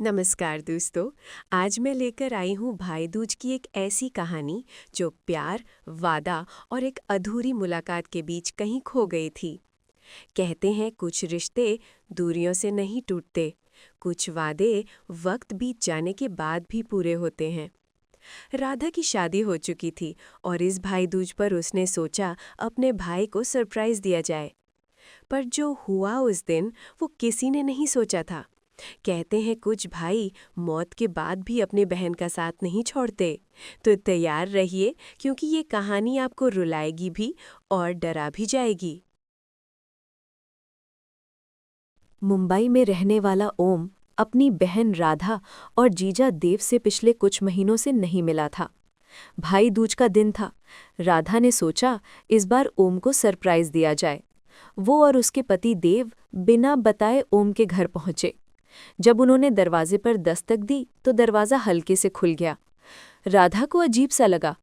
नमस्कार दोस्तों। आज मैं लेकर आई हूँ भाई दूज की एक ऐसी कहानी जो प्यार, वादा और एक अधूरी मुलाकात के बीच कहीं खो गई थी। कहते हैं कुछ रिश्ते दूरियों से नहीं टूटते, कुछ वादे वक्त बीत जाने के बाद भी पूरे होते हैं। राधा की शादी हो चुकी थी और इस भाई दूज पर उसने सोचा अपने भाई को सरप्राइज दिया जाए। पर जो हुआ उस दिन वो किसी ने नहीं सोचा था। कहते हैं कुछ भाई मौत के बाद भी अपने बहन का साथ नहीं छोड़ते। तो तैयार रहिए क्योंकि ये कहानी आपको रुलाएगी भी और डरा भी जाएगी। मुंबई में रहने वाला ओम अपनी बहन राधा और जीजा देव से पिछले कुछ महीनों से नहीं मिला था। भाई दूज का दिन था। राधा ने सोचा इस बार ओम को सरप्राइज दिया जाए। वो और उसके पति देव बिना बताए ओम के घर पहुंचे। जब उन्होंने दरवाजे पर दस्तक दी तो दरवाज़ा हल्के से खुल गया। राधा को अजीब सा लगा।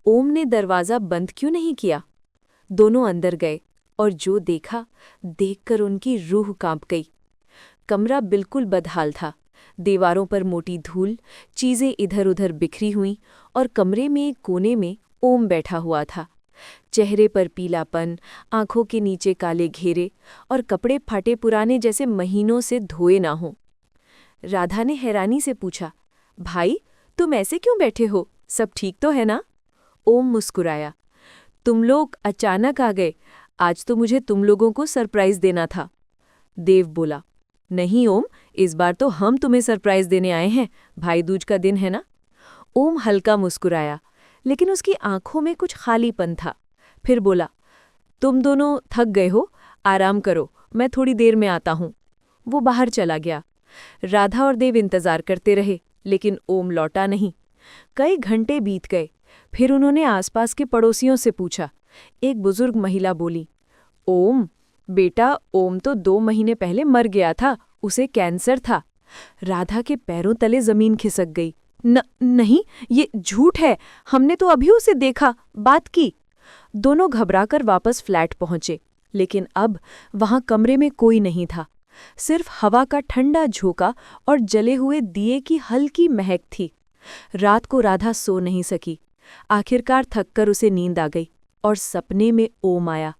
ओम ने दरवाज़ा बंद क्यों नहीं किया? दोनों अंदर गए और जो देखा, देखकर उनकी रूह कांप गई। कमरा बिल्कुल बदहाल था। दीवारों पर मोटी धूल, चीज़ें इधर-उधर बिखरी हुईं और कमरे में एक कोने में ओम बैठा हुआ था। चेहरे पर पीलापन, आंखों के नीचे काले घेरे और कपड़े फाटे पुराने जैसे महीनों से धोए ना हों। राधा ने हैरानी से पूछा, भाई तुम ऐसे क्यों बैठे हो? सब ठीक तो है ना? ओम मुस्कुराया। तुम लोग अचानक आ गए। आज तो मुझे तुम लोगों को सरप्राइज देना था। देव बोला, नहीं ओम, इस बार तो हम तुम्हें सरप्राइज देने आए हैं। भाई दूज का दिन है ना। ओम हल्का मुस्कुराया, लेकिन उसकी आंखों में कुछ खालीपन था। फिर बोला, तुम दोनों थक गए हो, आराम करो, मैं थोड़ी देर में आता हूँ। वो बाहर चला गया। राधा और देव इंतजार करते रहे, लेकिन ओम लौटा नहीं। कई घंटे बीत गए। फिर उन्होंने आसपास के पड़ोसियों से पूछा। एक बुजुर्ग महिला बोली, ओम, बेटा ओम तो 2 महीने पहले मर गया था, उसे कैंसर था। राधा के पैरों तले जमीन खिसक गई। नहीं, ये झूठ है, हमने तो अभी उसे देखा, बात की। दोनों घबराकर वापस फ्लैट पहुंचे, लेकिन अब वहां कमरे में कोई नहीं था। सिर्फ हवा का ठंडा झोंका और जले हुए दिए की हल्की महक थी। रात को राधा सो नहीं सकी। आखिरकार थककर उसे नींद आ गई और सपने में ओम आया।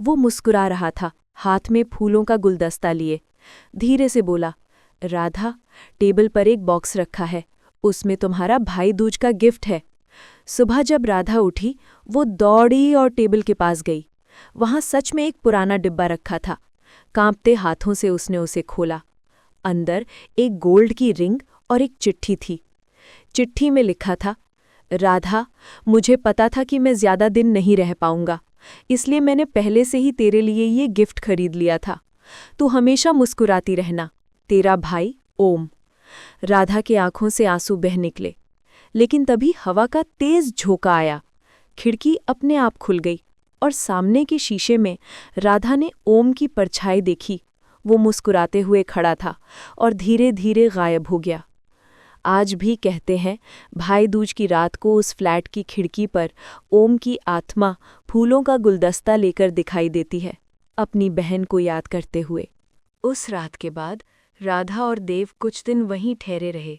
वो मुस्कुरा रहा था, हाथ में फूलों का गुलदस्ता लिए। धीरे से बोला, राधा, टेबल पर एक बॉक्स रखा है, उसमें तुम्हारा भाई दूज का गिफ्ट है। सुबह जब राधा उठी, वो दौड़ी और टेबल के पास गई। वहां सच में एक पुराना डिब्बा रखा था। कांपते हाथों से उसने उसे खोला। अंदर एक गोल्ड की रिंग और एक चिट्ठी थी। चिट्ठी में लिखा था, राधा, मुझे पता था कि मैं ज्यादा दिन नहीं रह पाऊंगा, इसलिए मैंने पहले से ही तेरे लिए ये गिफ्ट खरीद लिया था। तू हमेशा मुस्कुराती रहना, तेरा भाई ओम। राधा की आंखों से आंसू बह निकले, लेकिन तभी हवा का तेज झोंका आया। खिड़की अपने आप खुल गई और सामने के शीशे में राधा ने ओम की परछाई देखी। वो मुस्कुराते हुए खड़ा था और धीरे धीरे गायब हो गया। आज भी कहते हैं, भाई दूज की रात को उस फ्लैट की खिड़की पर ओम की आत्मा फूलों का गुलदस्ता लेकर दिखाई देती है, अपनी बहन को याद करते हुए। उस रात के बाद राधा और देव कुछ दिन वहीं ठहरे रहे।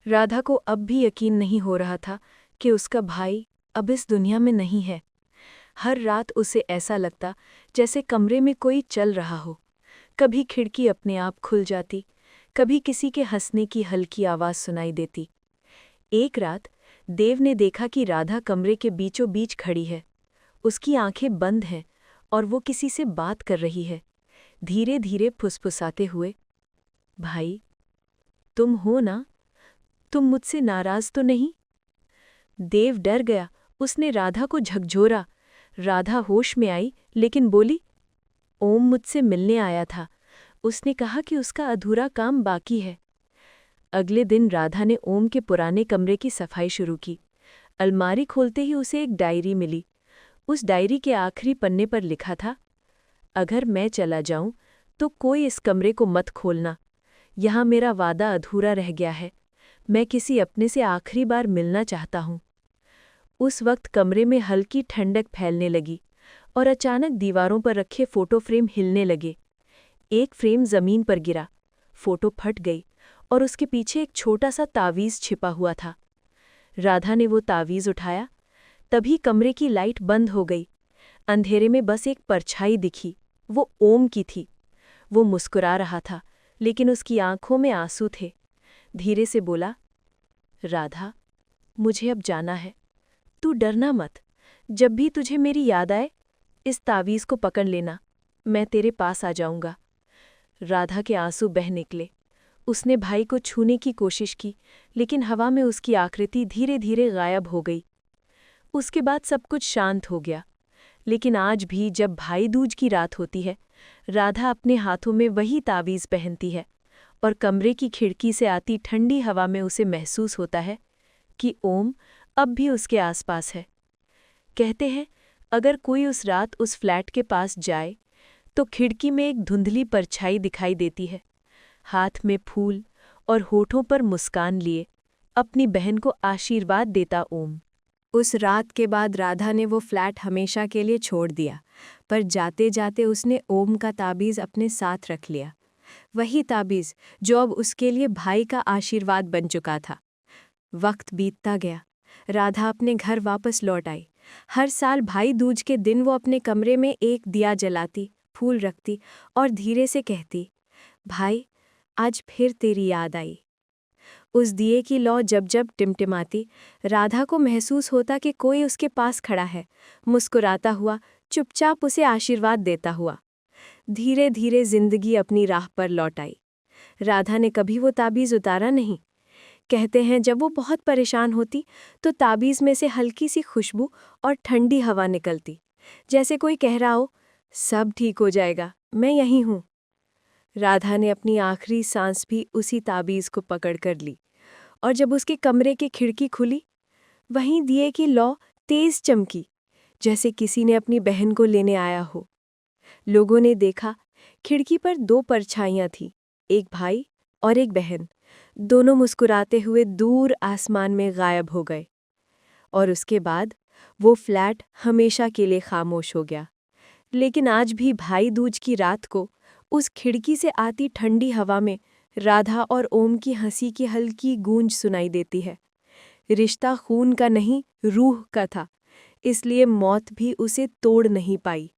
राधा को अब भी यकीन नहीं हो रहा था कि उसका भाई अब इस दुनिया में नहीं है। हर रात उसे ऐसा लगता जैसे कमरे में कोई चल रहा हो। कभी खिड़की अपने आप खुल जाती, कभी किसी के हंसने की हल्की आवाज़ सुनाई देती। एक रात देव ने देखा कि राधा कमरे के बीचों बीच खड़ी है। उसकी आंखें बंद हैं और वो किसी से बात कर रही है, धीरे धीरे फुसफुसाते हुए, भाई, तुम हो ना? तुम मुझसे नाराज तो नहीं? देव डर गया। उसने राधा को झकझोरा। राधा होश में आई, लेकिन बोली, ओम मुझसे मिलने आया था। उसने कहा कि उसका अधूरा काम बाकी है। अगले दिन राधा ने ओम के पुराने कमरे की सफाई शुरू की। अलमारी खोलते ही उसे एक डायरी मिली। उस डायरी के आखिरी पन्ने पर लिखा था, अगर मैं चला जाऊं तो कोई इस कमरे को मत खोलना। यहाँ मेरा वादा अधूरा रह गया है। मैं किसी अपने से आखिरी बार मिलना चाहता हूँ। उस वक्त कमरे में हल्की ठंडक फैलने लगी और अचानक दीवारों पर रखे फोटो फ्रेम हिलने लगे। एक फ्रेम जमीन पर गिरा, फोटो फट गई और उसके पीछे एक छोटा सा तावीज़ छिपा हुआ था। राधा ने वो तावीज़ उठाया, तभी कमरे की लाइट बंद हो गई। अंधेरे में बस एक परछाई दिखी, वो ओम की थी। वो मुस्कुरा रहा था, लेकिन उसकी आंखों में आंसू थे। धीरे से बोला, राधा, मुझे अब जाना है। तू डरना मत। जब भी तुझे मेरी याद आए, इस तावीज़ को पकड़ लेना, मैं तेरे पास आ जाऊंगा। राधा के आंसू बह निकले। उसने भाई को छूने की कोशिश की, लेकिन हवा में उसकी आकृति धीरे धीरे गायब हो गई। उसके बाद सब कुछ शांत हो गया। लेकिन आज भी जब भाई दूज की रात होती है, राधा अपने हाथों में वही तावीज़ पहनती है, और कमरे की खिड़की से आती ठंडी हवा में उसे महसूस होता है कि ओम अब भी उसके आसपास है। कहते हैं, अगर कोई उस रात उस फ्लैट के पास जाए तो खिड़की में एक धुंधली परछाई दिखाई देती है, हाथ में फूल और होठों पर मुस्कान लिए अपनी बहन को आशीर्वाद देता ओम। उस रात के बाद राधा ने वो फ्लैट हमेशा के लिए छोड़ दिया, पर जाते जाते उसने ओम का ताबीज़ अपने साथ रख लिया। वही ताबीज़ जो अब उसके लिए भाई का आशीर्वाद बन चुका था। वक्त बीतता गया, राधा अपने घर वापस लौट आई। हर साल भाई दूज के दिन वो अपने कमरे में एक दिया जलाती, फूल रखती और धीरे से कहती, भाई, आज फिर तेरी याद आई। उस दिए की लौ जब जब टिमटिमाती, राधा को महसूस होता कि कोई उसके पास खड़ा है, मुस्कुराता हुआ, चुपचाप उसे आशीर्वाद देता हुआ। धीरे धीरे जिंदगी अपनी राह पर लौट आई। राधा ने कभी वो ताबीज़ उतारा नहीं। कहते हैं, जब वो बहुत परेशान होती तो ताबीज़ में से हल्की सी खुशबू और ठंडी हवा निकलती, जैसे कोई कह रहा हो, सब ठीक हो जाएगा, मैं यहीं हूँ। राधा ने अपनी आखिरी सांस भी उसी ताबीज़ को पकड़ कर ली, और जब उसके कमरे की खिड़की खुली, वहीं दिए की लौ तेज चमकी, जैसे किसी ने अपनी बहन को लेने आया हो। लोगों ने देखा, खिड़की पर दो परछाइयाँ थीं, एक भाई और एक बहन। दोनों मुस्कुराते हुए दूर आसमान में गायब हो गए। और उसके बाद वो फ्लैट हमेशा के लिए खामोश हो गया। लेकिन आज भी भाई दूज की रात को उस खिड़की से आती ठंडी हवा में राधा और ओम की हंसी की हल्की गूंज सुनाई देती है। रिश्ता खून का नहीं, रूह का था, इसलिए मौत भी उसे तोड़ नहीं पाई।